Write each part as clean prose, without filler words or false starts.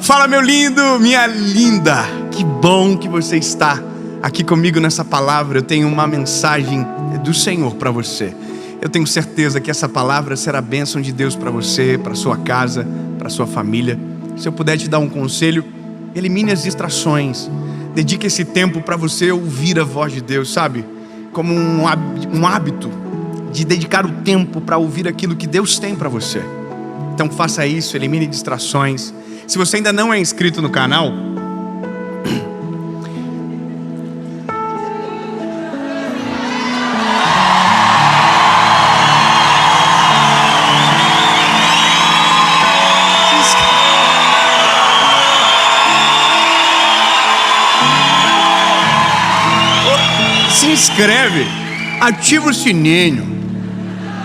Fala, meu lindo, minha linda. Que bom que você está aqui comigo nessa palavra. Eu tenho uma mensagem do Senhor para você. Eu tenho certeza que essa palavra será a bênção de Deus para você, para sua casa, para sua família. Se eu puder te dar um conselho, elimine as distrações. Dedique esse tempo para você ouvir a voz de Deus, sabe? Como um hábito de dedicar o tempo para ouvir aquilo que Deus tem para você. Então faça isso, elimine distrações. Se você ainda não é inscrito no canal, se inscreve, ativa o sininho.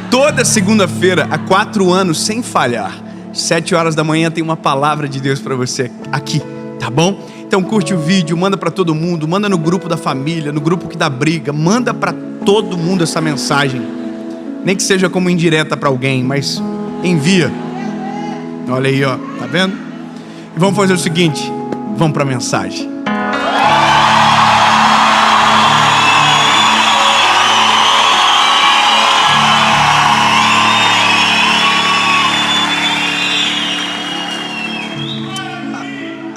Toda segunda-feira, há 4 anos, sem falhar, 7 horas da manhã, tem uma palavra de Deus para você aqui, tá bom? Então curte o vídeo, manda para todo mundo, manda no grupo da família, no grupo que dá briga, manda para todo mundo essa mensagem. Nem que seja como indireta para alguém, mas envia. Olha aí, ó, tá vendo? E vamos fazer o seguinte, vamos para a mensagem.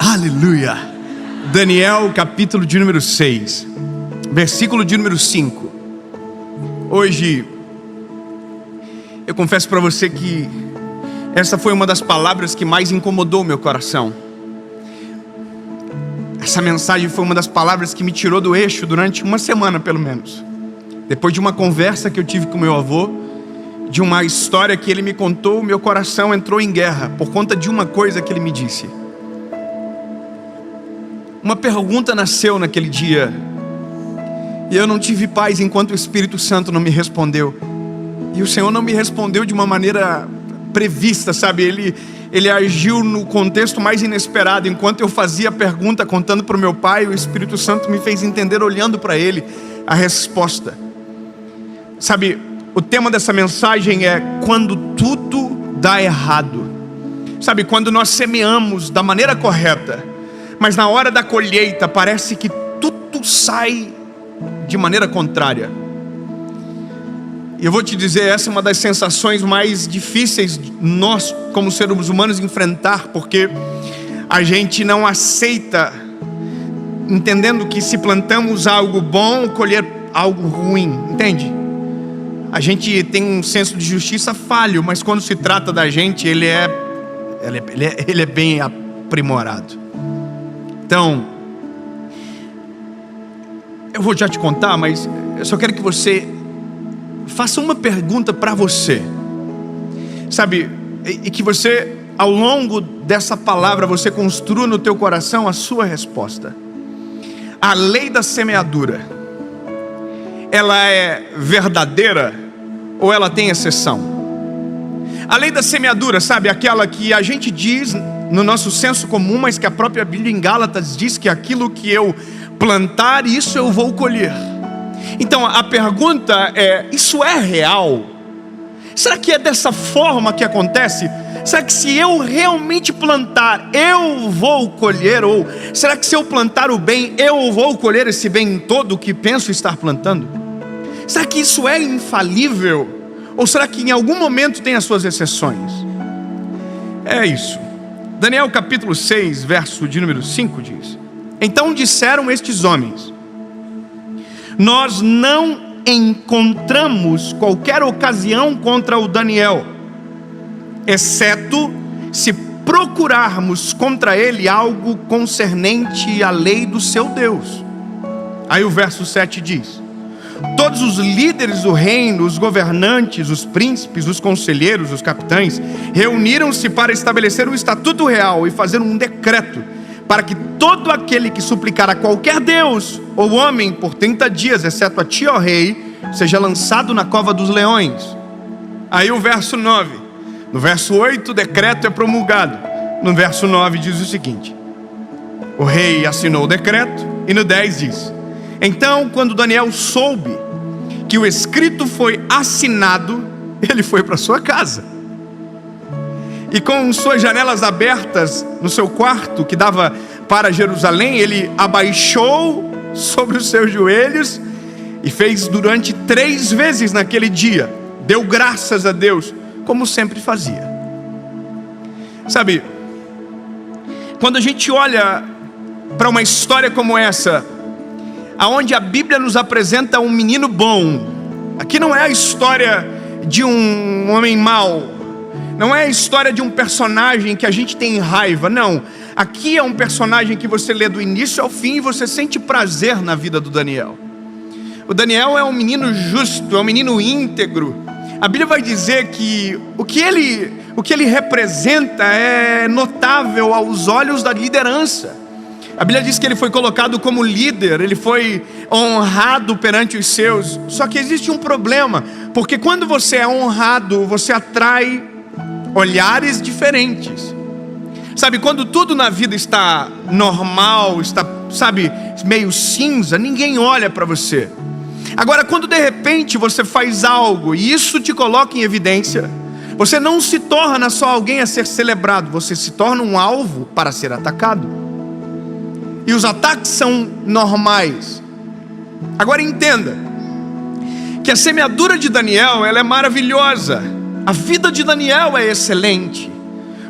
Aleluia. Daniel, capítulo de número 6, versículo de número 5. Hoje, eu confesso para você que essa foi uma das palavras que mais incomodou meu coração. Essa mensagem foi uma das palavras que me tirou do eixo durante uma semana, pelo menos. Depois de uma conversa que eu tive com meu avô, de uma história que ele me contou, meu coração entrou em guerra por conta de uma coisa que ele me disse. Uma pergunta nasceu naquele dia, e eu não tive paz enquanto o Espírito Santo não me respondeu. E o Senhor não me respondeu de uma maneira prevista, sabe? Ele agiu no contexto mais inesperado. Enquanto eu fazia a pergunta, contando para o meu pai, o Espírito Santo me fez entender, olhando para ele, a resposta. Sabe, o tema dessa mensagem é quando tudo dá errado. Sabe, quando nós semeamos da maneira correta, mas na hora da colheita parece que tudo sai de maneira contrária. E eu vou te dizer, essa é uma das sensações mais difíceis de nós, como seres humanos, enfrentar, porque a gente não aceita, entendendo que se plantamos algo bom, colher algo ruim, entende? A gente tem um senso de justiça falho, mas quando se trata da gente, ele é bem aprimorado. Então, eu vou já te contar, mas eu só quero que você faça uma pergunta para você, sabe? E que você, ao longo dessa palavra, você construa no teu coração a sua resposta. A lei da semeadura, ela é verdadeira ou ela tem exceção? A lei da semeadura, sabe? Aquela que a gente diz no nosso senso comum, mas que a própria Bíblia em Gálatas diz que aquilo que eu plantar, isso eu vou colher. Então a pergunta é, isso é real? Será que é dessa forma que acontece? Será que se eu realmente plantar, eu vou colher? Ou será que se eu plantar o bem, eu vou colher esse bem todo que penso estar plantando? Será que isso é infalível? Ou será que em algum momento tem as suas exceções? É isso. Daniel capítulo 6, verso de número 5 diz: então disseram estes homens: nós não encontramos qualquer ocasião contra o Daniel, exceto se procurarmos contra ele algo concernente à lei do seu Deus. Aí o verso 7 diz: todos os líderes do reino, os governantes, os príncipes, os conselheiros, os capitães, reuniram-se para estabelecer um estatuto real e fazer um decreto, para que todo aquele que suplicar a qualquer Deus ou homem por 30 dias, exceto a ti, ó rei, seja lançado na cova dos leões. Aí o verso 9, no verso 8 o decreto é promulgado, no verso 9 diz o seguinte: o rei assinou o decreto, e no 10 diz: então, quando Daniel soube que o escrito foi assinado, ele foi para sua casa. e com suas janelas abertas no seu quarto, que dava para Jerusalém, ele abaixou sobre os seus joelhos e fez durante 3 vezes naquele dia. Deu graças a Deus, como sempre fazia. Sabe, quando a gente olha para uma história como essa, aonde a Bíblia nos apresenta um menino bom, aqui não é a história de um homem mau, não é a história de um personagem que a gente tem raiva, não. Aqui é um personagem que você lê do início ao fim e você sente prazer na vida do Daniel. O Daniel é um menino justo, é um menino íntegro. A Bíblia vai dizer que o que ele representa é notável aos olhos da liderança. A Bíblia diz que ele foi colocado como líder, ele foi honrado perante os seus. Só que existe um problema, porque quando você é honrado, você atrai olhares diferentes. Sabe, quando tudo na vida está normal, está, sabe, meio cinza, ninguém olha para você. Agora, quando de repente você faz algo e isso te coloca em evidência, você não se torna só alguém a ser celebrado, você se torna um alvo para ser atacado. E os ataques são normais. Agora entenda que a semeadura de Daniel, ela é maravilhosa. A vida de Daniel é excelente.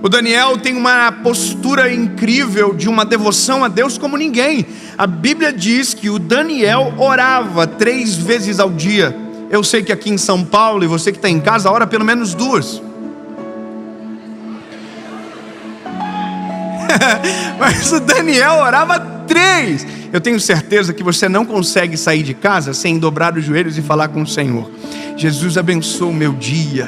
O Daniel tem uma postura incrível de uma devoção a Deus como ninguém. A Bíblia diz que o Daniel orava 3 vezes ao dia. Eu sei que aqui em São Paulo, e você que está em casa, ora pelo menos 2. Mas o Daniel orava 3. Eu tenho certeza que você não consegue sair de casa sem dobrar os joelhos e falar com o Senhor: Jesus, abençoa o meu dia.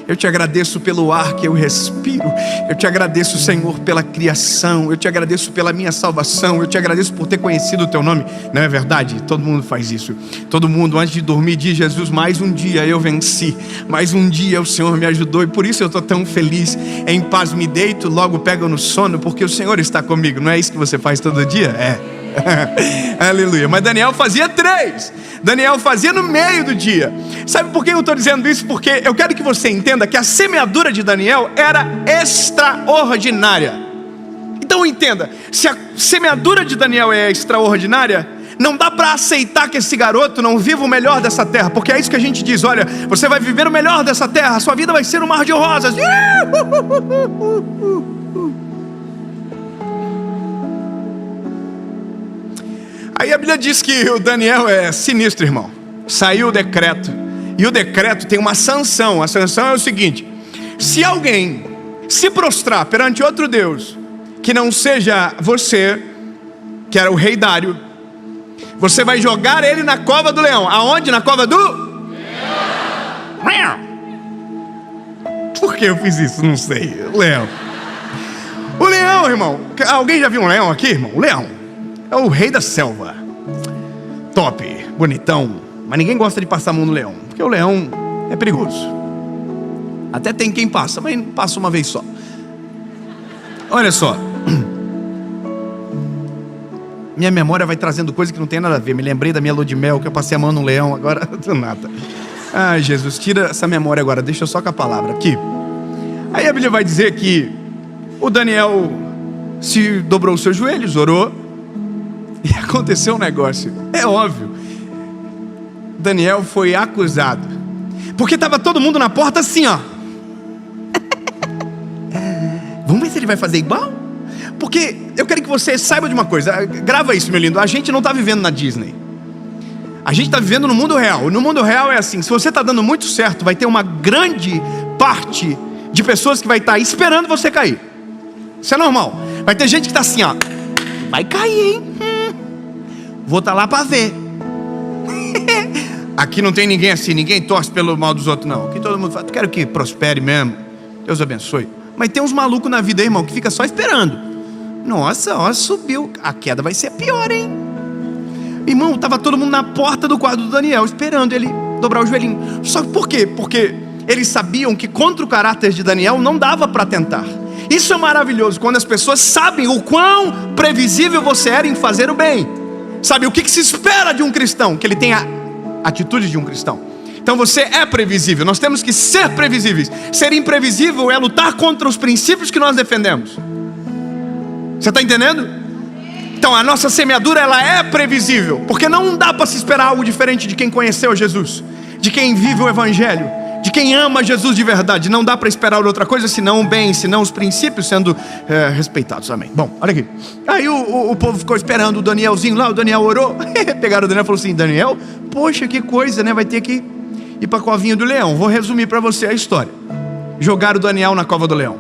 Eu te agradeço pelo ar que eu respiro. Eu te agradeço, Senhor, pela criação. Eu te agradeço pela minha salvação. Eu te agradeço por ter conhecido o teu nome. Não é verdade? Todo mundo faz isso. Todo mundo antes de dormir diz: Jesus, mais um dia eu venci. Mais um dia o Senhor me ajudou. E por isso eu estou tão feliz. Em paz me deito, logo pego no sono, porque o Senhor está comigo. Não é isso que você faz todo dia? É. Aleluia. Mas Daniel fazia 3. Daniel fazia no meio do dia. Sabe por que eu estou dizendo isso? Porque eu quero que você entenda que a semeadura de Daniel era extraordinária. Então entenda, se a semeadura de Daniel é extraordinária, não dá para aceitar que esse garoto não viva o melhor dessa terra. Porque é isso que a gente diz: olha, você vai viver o melhor dessa terra, a sua vida vai ser um mar de rosas. Aí a Bíblia diz que o Daniel é sinistro, irmão. Saiu o decreto. E o decreto tem uma sanção. A sanção é o seguinte: se alguém se prostrar perante outro Deus, que não seja você, que era o rei Dário, você vai jogar ele na cova do leão. Aonde? Na cova do leão. Por que eu fiz isso? Não sei. Leão. O leão, irmão. Alguém já viu um leão aqui, irmão? O leão é o rei da selva. Top, bonitão. Mas ninguém gosta de passar a mão no leão, porque o leão é perigoso. Até tem quem passa, mas passa uma vez só. Olha só. Minha memória vai trazendo coisa que não tem nada a ver. Me lembrei da minha lua de mel, que eu passei a mão no leão, agora do nada. Ai, Jesus, tira essa memória agora, deixa só com a palavra aqui. Aí a Bíblia vai dizer que o Daniel se dobrou os seus joelhos, orou, e aconteceu um negócio. É óbvio. Daniel foi acusado, porque estava todo mundo na porta assim, ó. Vamos ver se ele vai fazer igual? Porque eu quero que você saiba de uma coisa. Grava isso, meu lindo. A gente não está vivendo na Disney. A gente está vivendo no mundo real. No mundo real é assim: se você está dando muito certo, vai ter uma grande parte de pessoas que vai estar esperando você cair. Isso é normal. Vai ter gente que está assim, ó: vai cair, hein? Vou estar lá para ver. Aqui não tem ninguém assim, ninguém torce pelo mal dos outros, não. Aqui todo mundo fala: quero que prospere mesmo, Deus abençoe. Mas tem uns malucos na vida aí, irmão, que fica só esperando. Nossa, ó, subiu, a queda vai ser pior, hein? Irmão, estava todo mundo na porta do quarto do Daniel, esperando ele dobrar o joelhinho. Só que por quê? Porque eles sabiam que contra o caráter de Daniel não dava para tentar. Isso é maravilhoso, quando as pessoas sabem o quão previsível você era em fazer o bem. Sabe, o que se espera de um cristão? Que ele tenha atitude de um cristão. Então Então você é previsível. Nós temos que ser previsíveis. Ser imprevisível é lutar contra os princípios que nós defendemos. Você está entendendo? Então a nossa semeadura, ela é previsível, porque não dá para se esperar algo diferente de quem conheceu Jesus, de quem vive o Evangelho, de quem ama Jesus de verdade. Não dá para esperar outra coisa senão o bem, senão os princípios sendo respeitados. Amém. Bom, olha aqui. Aí o povo ficou esperando o Danielzinho lá. O Daniel orou. Pegaram o Daniel e falou assim: Daniel, poxa, que coisa, né? Vai ter que ir para a covinha do leão. Vou resumir para você a história. Jogaram o Daniel na cova do leão.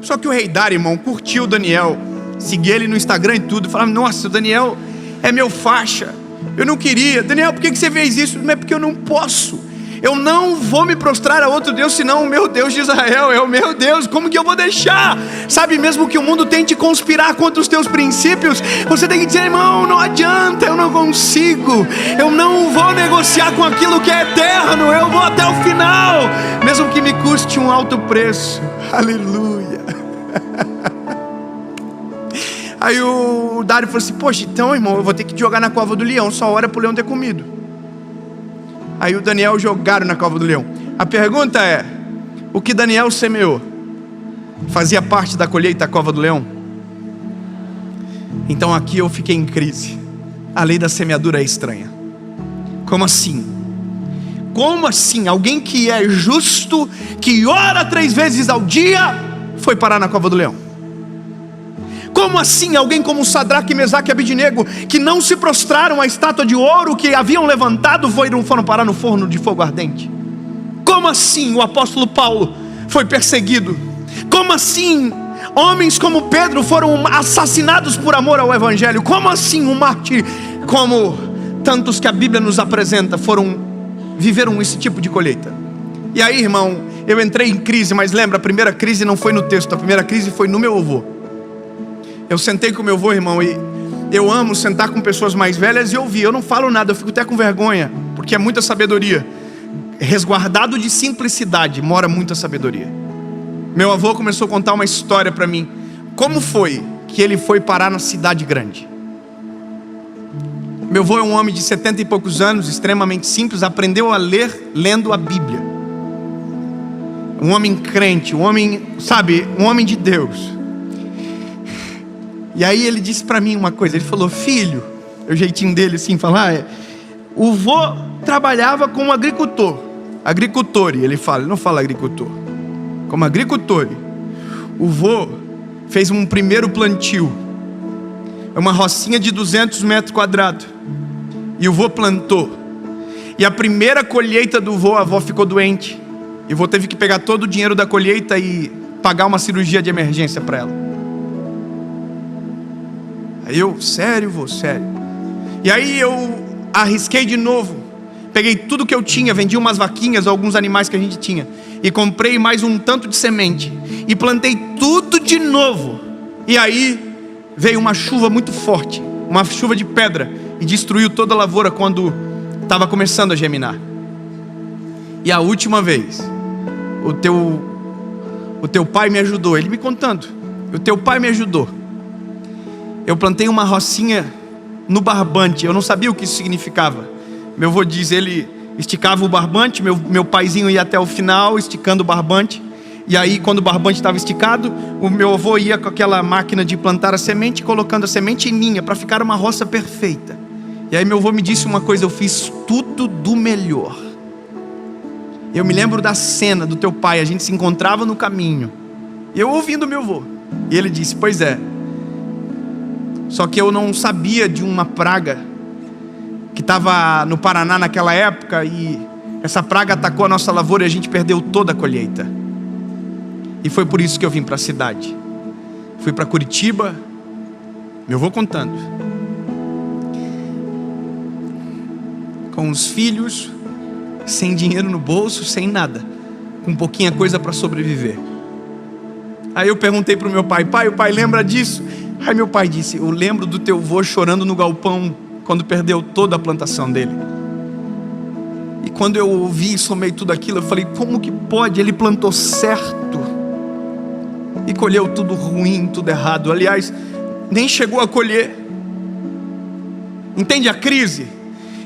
Só que o rei Dário, irmão, curtiu o Daniel, seguia ele no Instagram e tudo. Falava: nossa, o Daniel é meu faixa. Eu não queria. Daniel, por que você fez isso? Não é porque eu não posso. Eu não vou me prostrar a outro Deus, senão o meu Deus de Israel é o meu Deus. Como que eu vou deixar? Sabe, mesmo que o mundo tente conspirar contra os teus princípios, você tem que dizer: irmão, não adianta, eu não consigo. Eu não vou negociar com aquilo que é eterno. Eu vou até o final, mesmo que me custe um alto preço. Aleluia. Aí o Dário falou assim: poxa, então, irmão, eu vou ter que jogar na cova do leão. Só ora para o leão ter comido. Aí o Daniel jogaram na cova do leão. A pergunta é: o que Daniel semeou fazia parte da colheita da cova do leão? Então aqui eu fiquei em crise. A lei da semeadura é estranha. Como assim? Como assim? Alguém que é justo, que ora 3 vezes ao dia, foi parar na cova do leão? Como assim alguém como Sadraque, Mesaque e Abednego, que não se prostraram à estátua de ouro que haviam levantado, foram parar no forno de fogo ardente? Como assim o apóstolo Paulo foi perseguido? Como assim homens como Pedro foram assassinados por amor ao Evangelho? Como assim um mártir, como tantos que a Bíblia nos apresenta, viveram esse tipo de colheita? E aí, irmão, eu entrei em crise. Mas lembra, a primeira crise não foi no texto, a primeira crise foi no meu avô. Eu sentei com meu avô, irmão, e eu amo sentar com pessoas mais velhas e ouvir. Eu não falo nada, eu fico até com vergonha, porque é muita sabedoria. Resguardado de simplicidade mora muita sabedoria. Meu avô começou a contar uma história para mim. Como foi que ele foi parar na cidade grande? Meu avô é um homem de 70 e poucos anos, extremamente simples, aprendeu a ler lendo a Bíblia. Um homem crente, um homem, sabe, um homem de Deus. E aí ele disse para mim uma coisa. Ele falou: filho, o jeitinho dele assim, falar o vô trabalhava como agricultor. Agricultor, ele fala, ele não fala agricultor. Como agricultor. O vô fez um primeiro plantio, uma rocinha de 200 metros quadrados. E o vô plantou. E a primeira colheita do vô, a avó ficou doente. E o vô teve que pegar todo o dinheiro da colheita e pagar uma cirurgia de emergência para ela. Aí eu, sério, vô, sério. E aí eu arrisquei de novo. Peguei tudo que eu tinha, vendi umas vaquinhas, alguns animais que a gente tinha, e comprei mais um tanto de semente, e plantei tudo de novo. E aí veio uma chuva muito forte, uma chuva de pedra, e destruiu toda a lavoura quando estava começando a germinar. E a última vez, o teu pai me ajudou. Ele me contando: o teu pai me ajudou. Eu plantei uma rocinha no barbante. Eu não sabia o que isso significava. Meu avô diz, ele esticava o barbante, meu paizinho ia até o final esticando o barbante. E aí quando o barbante estava esticado, o meu avô ia com aquela máquina de plantar a semente, colocando a semente em linha para ficar uma roça perfeita. E aí meu avô me disse uma coisa: eu fiz tudo do melhor. Eu me lembro da cena do teu pai, a gente se encontrava no caminho, eu ouvindo meu avô, e ele disse: pois é, só que eu não sabia de uma praga que estava no Paraná naquela época, e essa praga atacou a nossa lavoura e a gente perdeu toda a colheita. E foi por isso que eu vim para a cidade. Fui para Curitiba, meu avô contando, com os filhos, sem dinheiro no bolso, sem nada, com pouquinha coisa para sobreviver. Aí eu perguntei para o meu pai: pai, o pai lembra disso? Aí meu pai disse: eu lembro do teu avô chorando no galpão quando perdeu toda a plantação dele. E quando eu ouvi e somei tudo aquilo, eu falei: como que pode? Ele plantou certo e colheu tudo ruim, tudo errado. Aliás, nem chegou a colher. Entende a crise?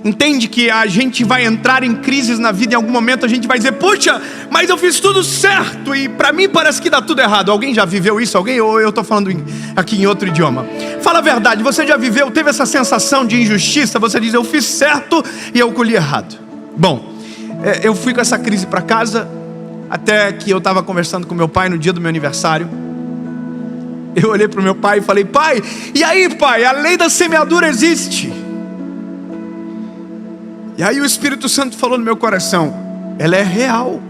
Entende que a gente vai entrar em crises na vida. Em algum momento a gente vai dizer: puxa, mas eu fiz tudo certo e para mim parece que dá tudo errado. Alguém já viveu isso? Alguém? Ou eu estou falando aqui em outro idioma? Fala a verdade, você já viveu, teve essa sensação de injustiça? Você diz: eu fiz certo e eu colhi errado. Bom, eu fui com essa crise para casa, até que eu estava conversando com meu pai no dia do meu aniversário. Eu olhei para o meu pai e falei: pai, e aí pai, a lei da semeadura existe? E aí o Espírito Santo falou no meu coração: ela é real.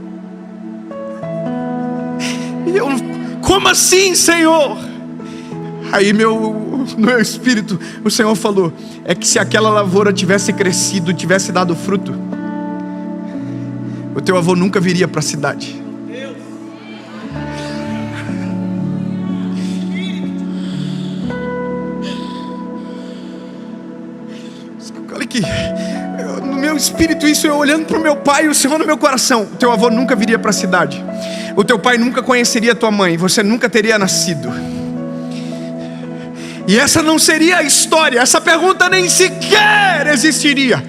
E eu: como assim, Senhor? Aí no meu espírito, o Senhor falou: é que se aquela lavoura tivesse crescido, tivesse dado fruto, o teu avô nunca viria para a cidade. Olha aqui, no meu espírito, isso eu olhando para o meu pai e o Senhor no meu coração: o teu avô nunca viria para a cidade, o teu pai nunca conheceria a tua mãe, você nunca teria nascido. E essa não seria a história, essa pergunta nem sequer existiria.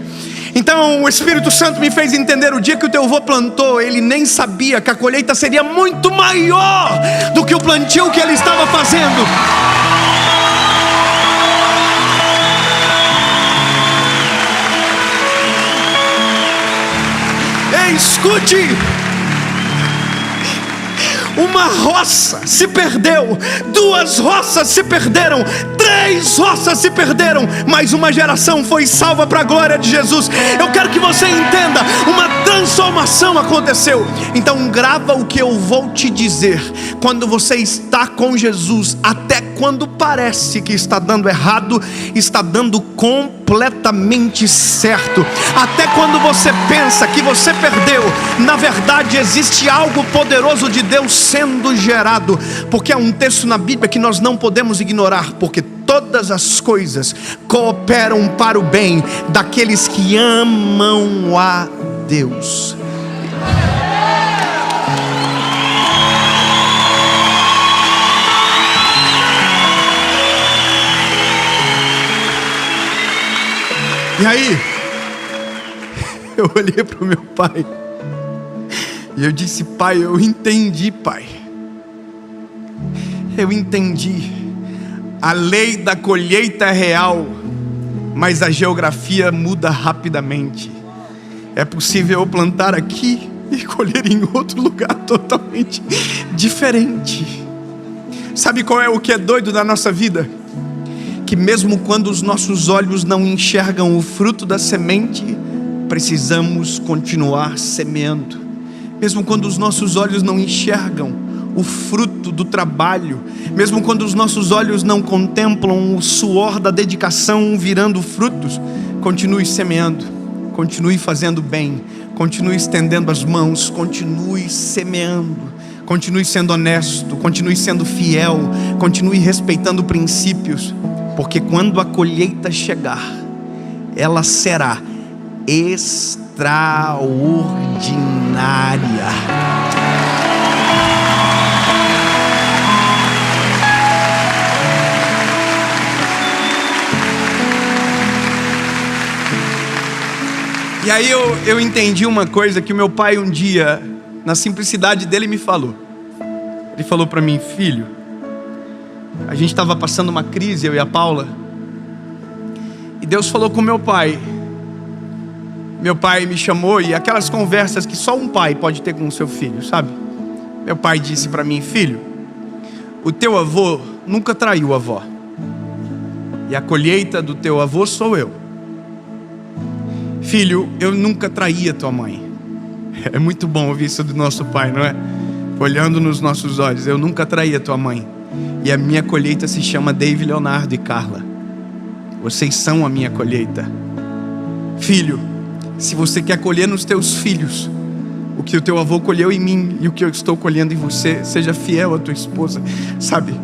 Então o Espírito Santo me fez entender: o dia que o teu avô plantou, ele nem sabia que a colheita seria muito maior do que o plantio que ele estava fazendo. Ei, escute! Uma roça se perdeu, 2 roças se perderam, 3 roças se perderam, mas uma geração foi salva para a glória de Jesus. Eu quero que você entenda, uma transformação aconteceu. Então grava o que eu vou te dizer: quando você está com Jesus, até quando parece que está dando errado, está dando completamente certo. Até quando você pensa que você perdeu, na verdade existe algo poderoso de Deus sendo gerado. Porque há um texto na Bíblia que nós não podemos ignorar: porque todas as coisas cooperam para o bem daqueles que amam a Deus. E aí, eu olhei para o meu pai e eu disse: pai, eu entendi, pai. Eu entendi. A lei da colheita é real, mas a geografia muda rapidamente. É possível eu plantar aqui e colher em outro lugar totalmente diferente. Sabe qual é o que é doido da nossa vida? Que mesmo quando os nossos olhos não enxergam o fruto da semente, precisamos continuar semeando. Mesmo quando os nossos olhos não enxergam o fruto do trabalho, mesmo quando os nossos olhos não contemplam o suor da dedicação virando frutos, continue semeando, continue fazendo bem, continue estendendo as mãos, continue semeando, continue sendo honesto, continue sendo fiel, continue respeitando princípios, porque quando a colheita chegar, ela será extraordinária. E aí eu entendi uma coisa que o meu pai um dia, na simplicidade dele, me falou. Ele falou para mim: filho, a gente estava passando uma crise, eu e a Paula, e Deus falou com meu pai. Meu pai me chamou, e aquelas conversas que só um pai pode ter com o seu filho, sabe? Meu pai disse para mim: filho, o teu avô nunca traiu a avó, e a colheita do teu avô sou eu. Filho, eu nunca traí a tua mãe. É muito bom ouvir isso do nosso pai, não é? Olhando nos nossos olhos: eu nunca traí a tua mãe, e a minha colheita se chama David, Leonardo e Carla. Vocês são a minha colheita. Filho, se você quer colher nos teus filhos o que o teu avô colheu em mim e o que eu estou colhendo em você, seja fiel à tua esposa, sabe?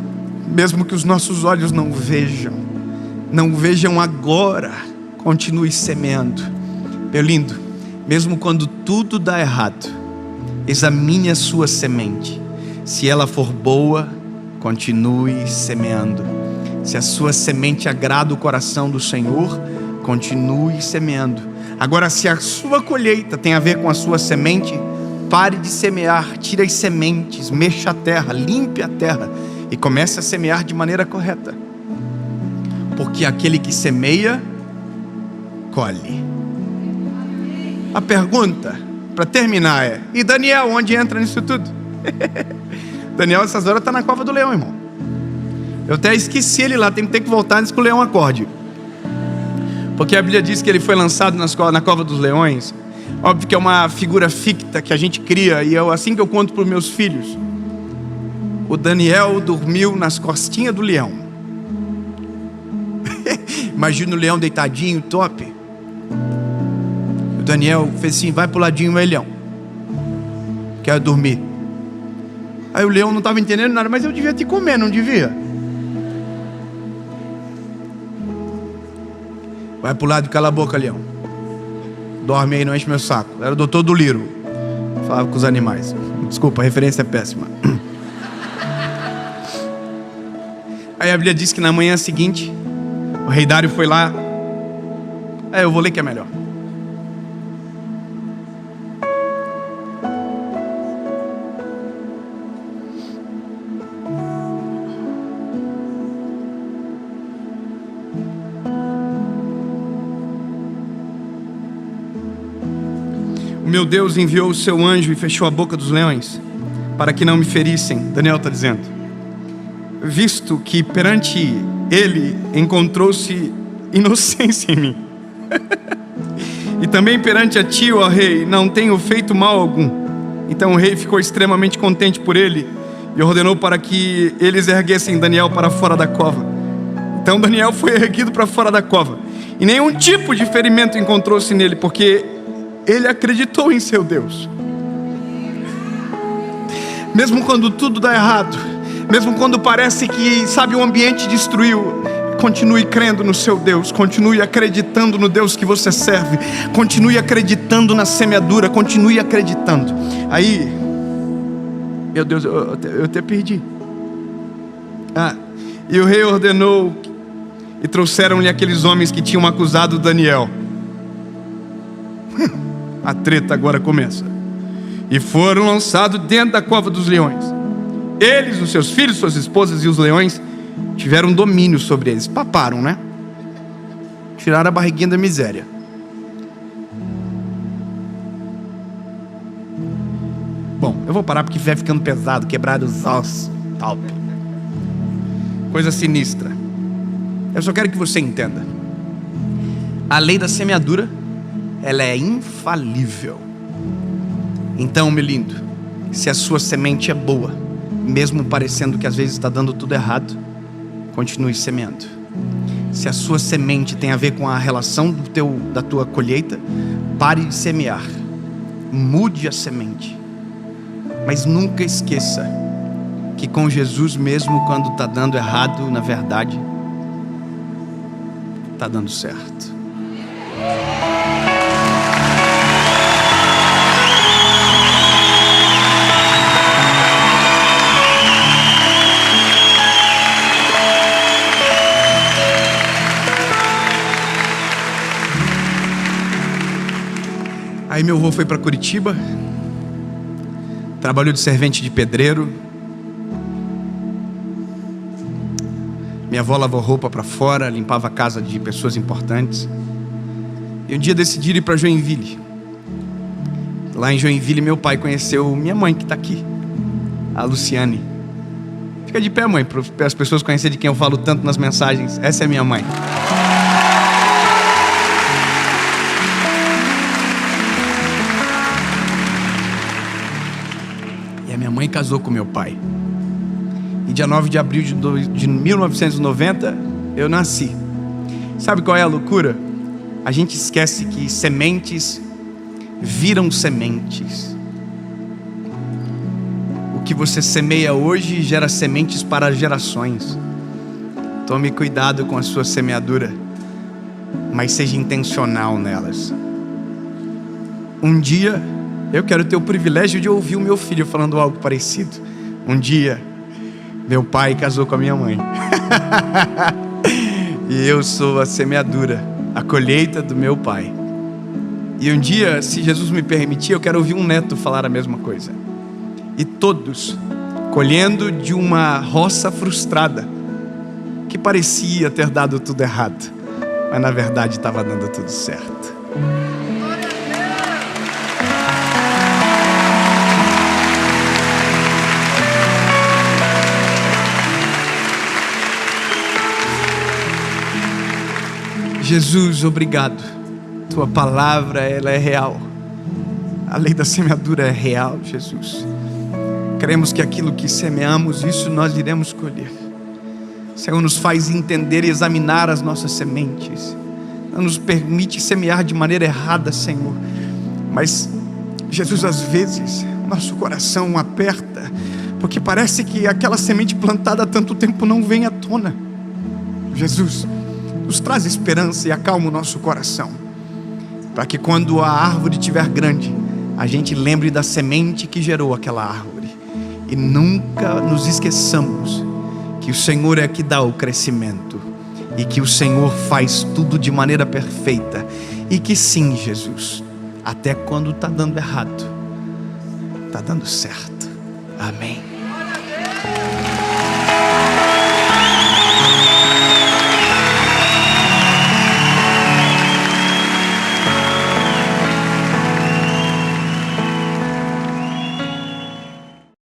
Mesmo que os nossos olhos não vejam agora, continue semeando. Meu lindo, mesmo quando tudo dá errado, examine a sua semente. Se ela for boa, continue semeando. Se a sua semente agrada o coração do Senhor, continue semeando. Agora, se a sua colheita tem a ver com a sua semente, pare de semear, tire as sementes, mexa a terra, limpe a terra e comece a semear de maneira correta. Porque aquele que semeia, colhe. A pergunta, para terminar, é: e Daniel, onde entra nisso tudo? Daniel, essas horas está na cova do leão, irmão. Eu até esqueci ele lá, tem que voltar antes que o leão acorde. Porque a Bíblia diz que ele foi lançado na cova dos leões. Óbvio que é uma figura ficta que a gente cria, e é assim que eu conto para os meus filhos. O Daniel dormiu nas costinhas do leão. Imagina o leão deitadinho, top. O Daniel fez assim: vai pro ladinho, leão, quero dormir. Aí o leão não estava entendendo nada: mas eu devia te comer, não devia? Vai pro lado, cala a boca, leão. Dorme aí, não enche meu saco. Era o doutor do Liro, falava com os animais. Desculpa, a referência é péssima. Aí a Bíblia diz que na manhã seguinte, o rei Dário foi lá. Eu vou ler que é melhor. O meu Deus enviou o seu anjo e fechou a boca dos leões, para que não me ferissem. Daniel está dizendo: visto que perante ele encontrou-se inocência em mim, e também perante a ti, ó rei, não tenho feito mal algum. Então o rei ficou extremamente contente por ele e ordenou para que eles erguessem Daniel para fora da cova. Então Daniel foi erguido para fora da cova, e nenhum tipo de ferimento encontrou-se nele, porque ele acreditou em seu Deus. Mesmo quando tudo dá errado, mesmo quando parece que, o ambiente destruiu, continue crendo no seu Deus, continue acreditando no Deus que você serve, continue acreditando na semeadura, continue acreditando. Aí, meu Deus, eu até perdi. E o rei ordenou, e trouxeram-lhe aqueles homens que tinham acusado Daniel. A treta agora começa. E foram lançados dentro da cova dos leões. Eles, os seus filhos, suas esposas e os leões tiveram domínio sobre eles. Paparam, né? Tiraram a barriguinha da miséria. Bom, eu vou parar porque vai ficando pesado, quebrar os ossos, tal. Coisa sinistra. Eu só quero que você entenda: a lei da semeadura, ela é infalível. Então, meu lindo, se a sua semente é boa, mesmo parecendo que às vezes está dando tudo errado, continue semeando. Se a sua semente tem a ver com a relação da tua colheita, pare de semear, mude a semente. Mas nunca esqueça que com Jesus, mesmo quando está dando errado, na verdade está dando certo. Aí meu avô foi para Curitiba, trabalhou de servente de pedreiro. Minha avó lavou roupa para fora, limpava a casa de pessoas importantes. E um dia decidiram ir para Joinville. Lá em Joinville, meu pai conheceu minha mãe, que está aqui, a Luciane. Fica de pé, mãe, para as pessoas conhecerem de quem eu falo tanto nas mensagens. Essa é minha mãe. Minha mãe casou com meu pai. E dia 9 de abril de 1990, eu nasci. Sabe qual é a loucura? A gente esquece que sementes viram sementes. O que você semeia hoje gera sementes para gerações. Tome cuidado com a sua semeadura, mas seja intencional nelas. Um dia eu quero ter o privilégio de ouvir o meu filho falando algo parecido. Um dia, meu pai casou com a minha mãe. E eu sou a semeadura a colheita do meu pai. E um dia, se Jesus me permitir, eu quero ouvir um neto falar a mesma coisa. E todos colhendo de uma roça frustrada, que parecia ter dado tudo errado, mas na verdade estava dando tudo certo. Jesus, obrigado. Tua palavra, ela é real. A lei da semeadura é real, Jesus. Cremos que aquilo que semeamos, isso nós iremos colher. Senhor, nos faz entender e examinar as nossas sementes. Não nos permite semear de maneira errada, Senhor. Mas, Jesus, às vezes, nosso coração aperta, porque parece que aquela semente plantada há tanto tempo não vem à tona. Jesus, nos traz esperança e acalma o nosso coração, para que quando a árvore estiver grande, a gente lembre da semente que gerou aquela árvore. E nunca nos esqueçamos que o Senhor é que dá o crescimento, e que o Senhor faz tudo de maneira perfeita, e que sim, Jesus, até quando está dando errado, está dando certo. Amém.